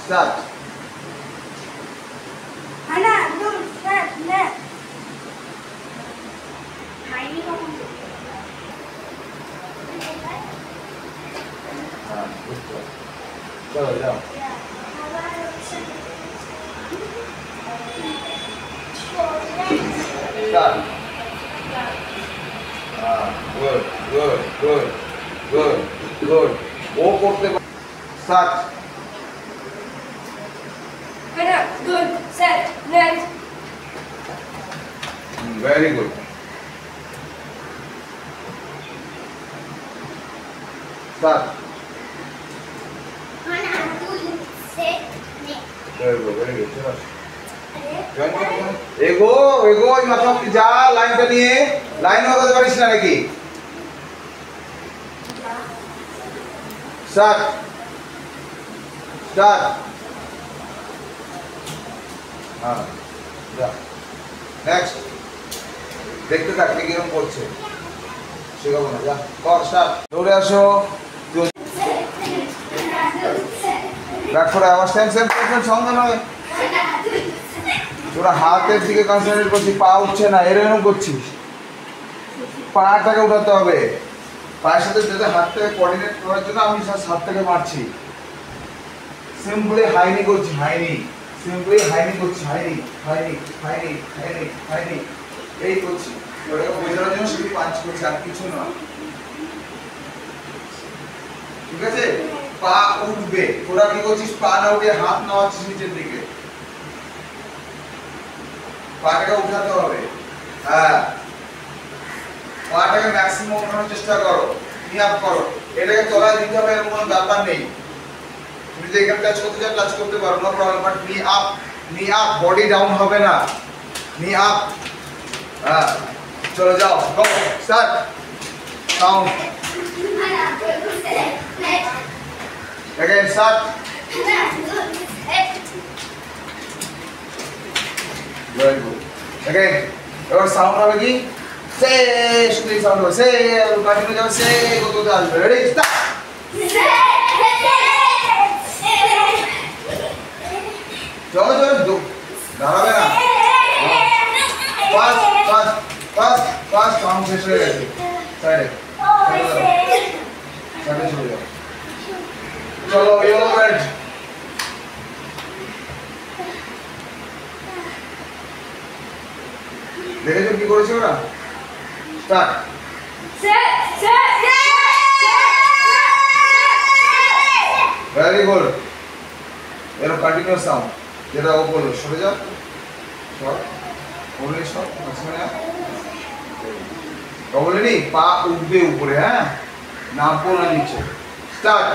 Start. Ana, do start next. Tiny one. चलो जाओ. Start. Good, good, good, good, good. वो करते. Start. Ana, good, set, next. Very good. Start. Ana, good, set, next. Very good, very good. चलो. एगो एगो मतलब कि जा लाइन पे नहीं है लाइन में कत पारिस ना नाকি स्टार्ट स्टार्ट हां जा नेक्स्ट देखते থাকতে কি রকম করছে শিখাবো না যা কর স্টার্ট দৌড়ে আসো ব্যাক করে আবার সেম সঙ্গে নয় তোরা হাতের দিকে কনসেন্ট্রেট করছিস পা উঠছে না এরকম করছিস পাটাকে উঠাতে হবে পায়ের সাথে যাতে হাতটাকে কোঅর্ডিনেট করার জন্য আমি হাত থেকে মারছি সিম্পলি হাইনি করছি হাইনি সিম্পলি হাইনি করছি হাইনি হাইনি হাইনি হাইনি হাইনি এই করছি ওটাকে বোঝানোর জন্য শুধু পাঁচ করছি আর কিছু না ঠিক আছে পা উঠবে তোরা কি করছিস পা না উঠে হাত নামাচ্ছিস নিচের দিকে পাটাকে উঠাতে হবে হ্যাঁ পাটাকে ম্যাক্সিমাম উঠানোর চেষ্টা করো নি আপ করো এটাকে তলায় দিতে হবে এরকম কোনো ব্যাপার নেই তুমি যদি এখানে টাচ করতে চাও টাচ করতে পারো নো প্রবলেম বাট নি আপ বডি ডাউন হবে না নি আপ হ্যাঁ চলো যাও গো start count again start very good again এবার সাউন্ড হবে কি সে শুধু সাউন্ড হবে সে কন্টিনিউ যাবে সে কত দূর আসবে রেডি স্টার্ট চলো চলো দাঁড়াবে না fast fast fast fast sound শেষ হয়ে গেছে সাইডে সাইডে চলে যাও চলো ইয়েলো রেড দেখেছো কি করেছে ওরা স্টার্ট ভেরি গুড এরকম কন্টিনিউয়াস সাউন্ড যেটা ও বললো সরে যাও সর বললে সর মাঝখানে ও বলেনি পা উঠবে উপরে হ্যাঁ নামবো না নিচে স্টার্ট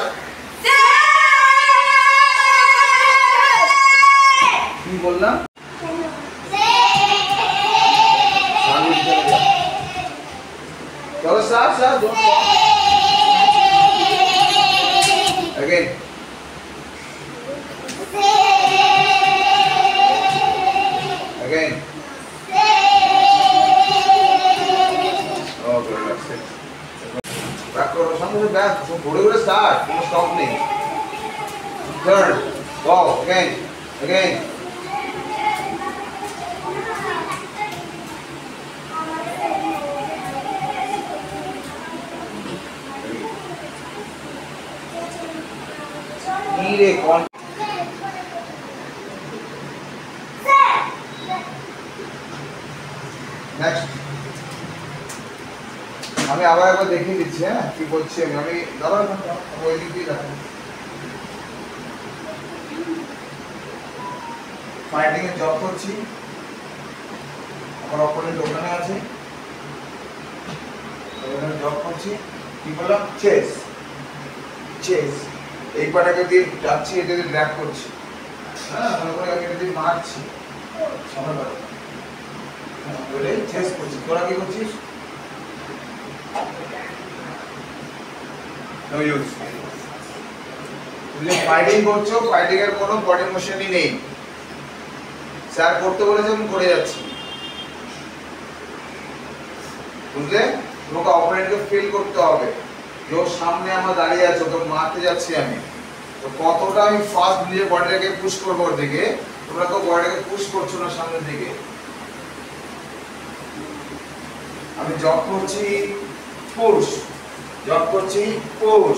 কি বললাম चलो साथ साथ दो again again okay that's it back करो सामने back तो थोड़े start no stop नहीं turn go again again नीरे कौन नेक्स्ट আমি আবার একবার দেখিয়ে দিচ্ছি হ্যাঁ কি বলছি আমি দাঁড়াও ওই দিক দিয়ে দেখো ফাইটিং এ জব করছি আমার অপোনেন্ট ওখানে আছে ওখানে জব করছি কি বললাম চেস চেস এই পাটাকে দিয়ে যাচ্ছি এটা দিয়ে ড্র্যাগ করছি হ্যাঁ মনে করে আমি এটা দিয়ে মারছি সামনে পাটা বলে চেস করছি তোরা কি করছিস নো ইউজ তুমি ফাইটিং করছো ফাইটিং এর কোনো বডি মোশনই নেই স্যার করতে বলেছে আমি করে যাচ্ছি বুঝলে তোমাকে অপারেটরকে ফিল করতে হবে যে ওর সামনে আমার দাঁড়িয়ে আছে ওকে মারতে যাচ্ছি আমি তো কতটা আমি ফাস্ট নিজের বডিটাকে পুশ করবো ওর দিকে, তোমরা তো বডিটাকে পুশ করছো না সামনের দিকে। আমি জব করছি পুশ, জব করছি পুশ,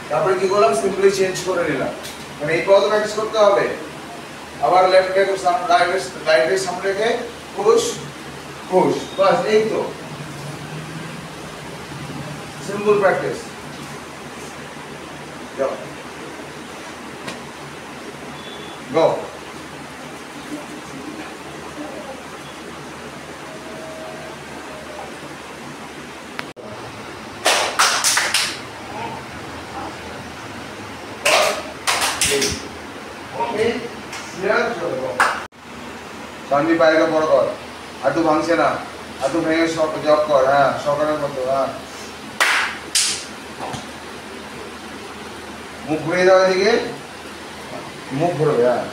তারপরে কি করলাম, সিম্পলি চেঞ্জ করে নিলাম। মানে এই পদ প্র্যাকটিস করতে হবে। আবার লেফট লেগ রাইট সামনে রেখে পুশ পুশ, বাস এই তো সিম্পল প্র্যাকটিস। Go. Go. সামনে পায়ের বড় কর, হাঁটু ভাঙছে না, হাঁটু ভেঙে জব কর, হ্যাঁ সকালের মতো, হ্যাঁ মুখ ঘুরিয়ে দাও এদিকে, মুখ ঘুরবে, হ্যাঁ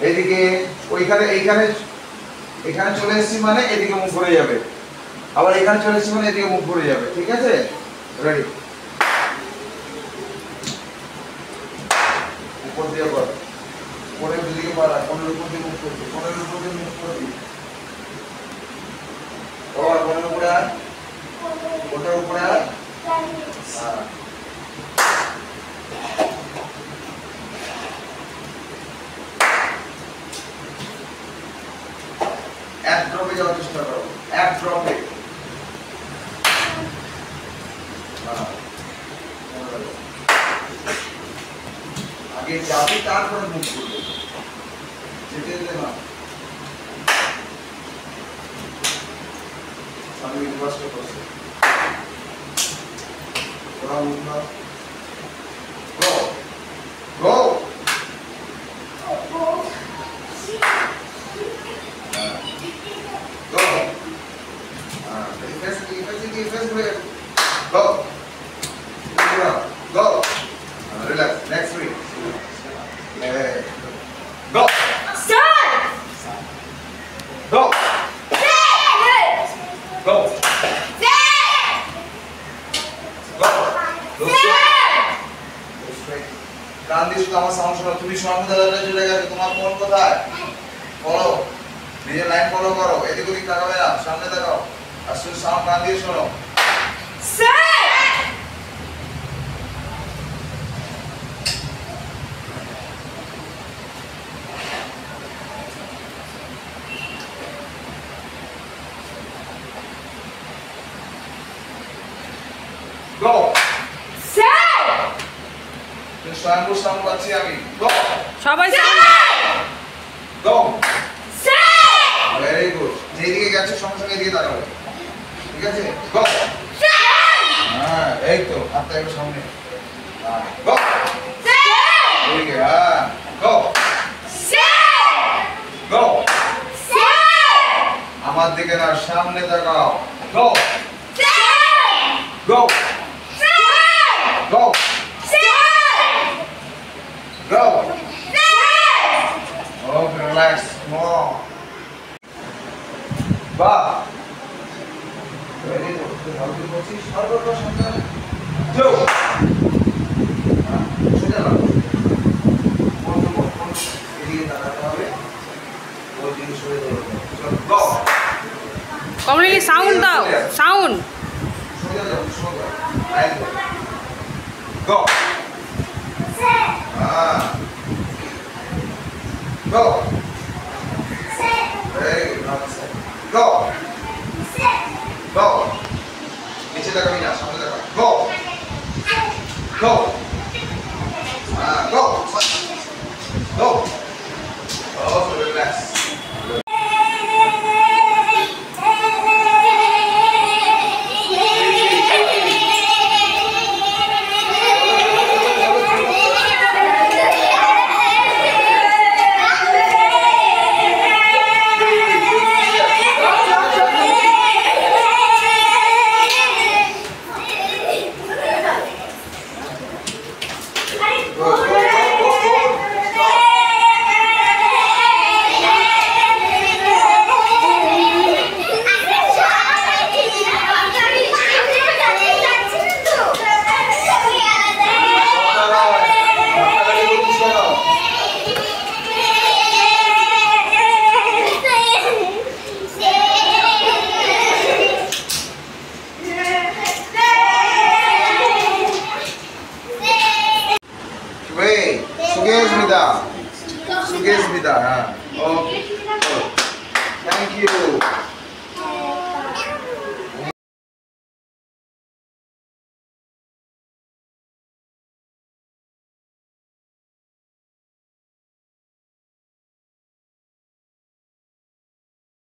এইদিকে, ওইখানে এইখানে এখানে চলে এসেছি মানে এদিকে মুখ ঘুরে যাবে, আবার এখানে চলে এসেছি মানে এদিকে মুখ ঘুরে যাবে, ঠিক আছে? রেডি, উপর দিয়ে কর, কোণের দিকে বাড়া, কোণের উপর দিয়ে মুখ করবি, কোণের উপর দিয়ে মুখ করবি, আবার কোণের উপরে আয়, কোণের উপরে আয়, হ্যাঁ এক ড্রপে যাওয়ার চেষ্টা করো, এক ড্রপে, আগে যাবে তারপরে মুখ করবে, যেতে যেতে না, আমি রিভার্স করছি, ওরা মুখ না, গো গো, Go. Go. Relax. Next week. Go. Start. Go. Go. Go. কান দিয়ে শুধু আমার সাউন্ড শোনো, তুমি সর্বদাদাটা চলে গেছে, তোমার মন কোথায়? ফলো, নিজের লাইন ফলো করো, এদিক ওদিক তাকাবে না, সামনে তাকাও, আর শুধু সাউন্ড কান দিয়ে শোনো। Go. Set. স্বয়ংভূ সাউন্ড পাচ্ছি আমি। Go. সবাই Go. Set. Very good. যেদিকে গেছে সঙ্গে সঙ্গে এদিকে তাকাবে, ঠিক আছে? Go. হ্যাঁ এই তো, হাতটা একটু সামনে, Go. ঠিক আছে, হ্যাঁ Go. Go. আমার দিকে না, সামনে তাকাও, Go. Go. Go. Go. Okay, relax. More. Ba. Very good. How do you go? See, how do you go? Two. সোজা লাগো। কোন এদিকে তাকাতে হবে। ওই দিকে সরে যাবে। চলো, go. কমলি সাউন্ড দাও, সাউন্ড। সোজা যাও, সোজা। লাইন দাও। Go. Go. Very good. Now set. Go. Go. নিচে তাকাবি না, সামনে তাকা। Go. Go. Go. Go. Oh, relax. মিদা Sukesh মিদা হ্যাঁ ওকে থ্যাংক ইউ